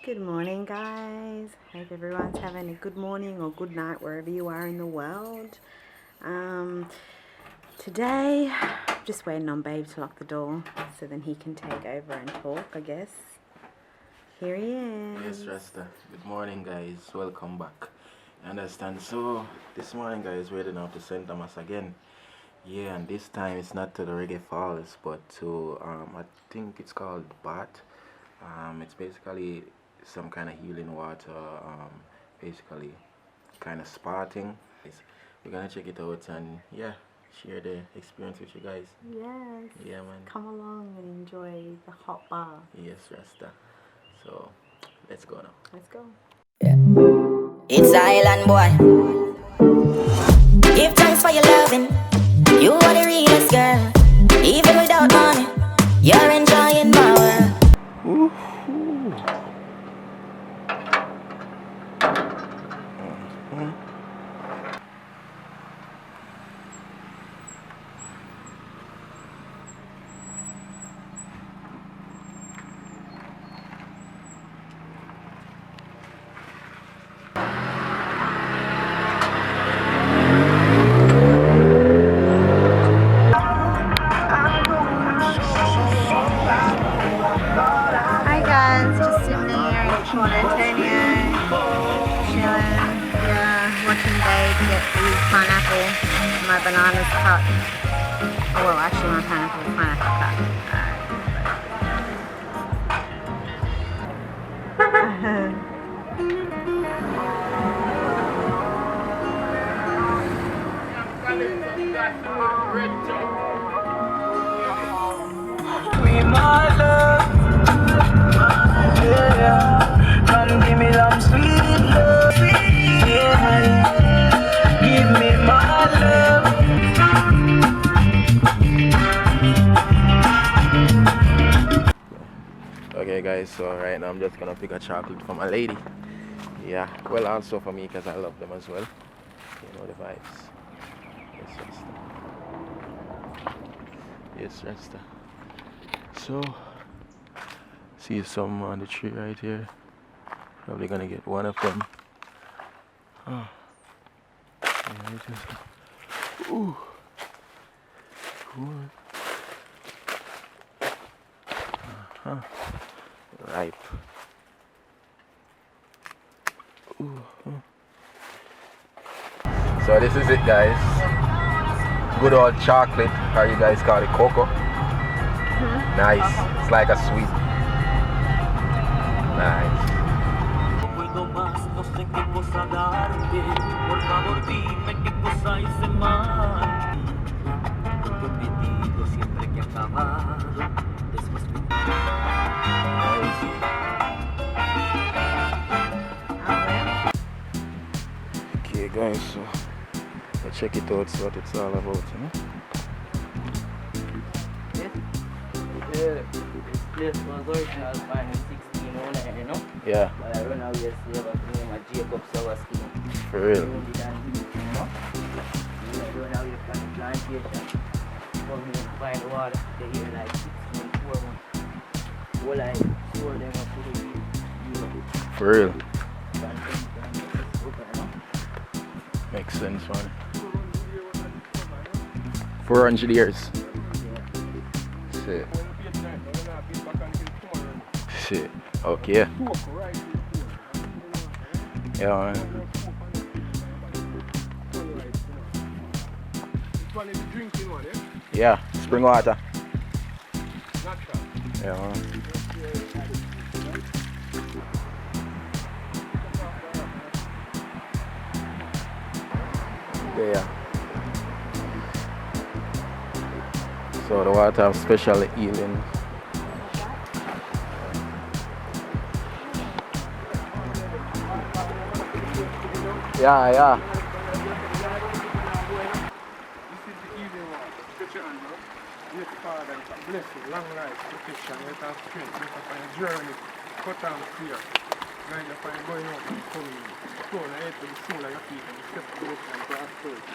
Good morning, guys. Hope everyone's having a good morning or good night wherever you are in the world. Today, just waiting on Babe to lock the door so then he can take over and talk, I guess. Here he is. Yes, Rasta. Good morning, guys. Welcome back. You understand? So, this morning, guys, we're heading out to St. Thomas again. Yeah, and this time it's not to the Reggae Falls, but to, I think it's called Bath. It's basically some kind of healing water, basically kind of spa thing. We're gonna check it out and, yeah, share the experience with you guys. Yes. Yeah, man. Come along and enjoy the hot bar. Yes, Rasta. So, let's go now. Let's go. It's Island boy. Give thanks for your loving. You are the realest girl. Even without money, you're enjoying my world. Hi guys, just sitting here in Port Antonio, chilling, watching Babe get his pineapple, my bananas cut. Oh well, actually my pineapple cut. Me my love, yeah. Come give me some sweet love, yeah. Give me my love. Okay, guys, so right now I'm just gonna pick a chocolate for my lady. Yeah, well, also for me because I love them as well. You know the vibes. Yes, Rasta. Yes, Rasta. So, see some on the tree right here. Probably gonna get one of them. Oh, yeah, it is. Ooh. Good. Uh-huh. Ripe. Ooh. So this is it, guys. Good old chocolate, how you guys call it, cocoa. Nice. It's like a sweet. Nice. Puedo más, no sé qué cosa darte. Por favor, dime qué cosa hice mal. Lo prometido siempre que acabado. Después me Okay, guys, so let's check it out, see what it's all about, you know? Yeah, this place was original back in 1609, you know? Yeah, But I run away slave of the name of Jacob Sawaski. for real. You know? I run away from the plantation. Come here and find water. They here like 6 months, 4 months. Well, I swore them up to the you For real. know? Makes sense, man. 400 years. Shit. Shit. Okay. Yeah, man. Yeah, spring water. Yeah, man. Yeah. So the water have special healing. Yeah, yeah. This is the evening walk. Stretch your hand out. Great Father, it's a blessing, long life, protection, health and strength. Make up on a journey, cut and clear. Mind up on going out and coming in. Stone, I hate to the soul of your feet and the step of the ocean and grass first.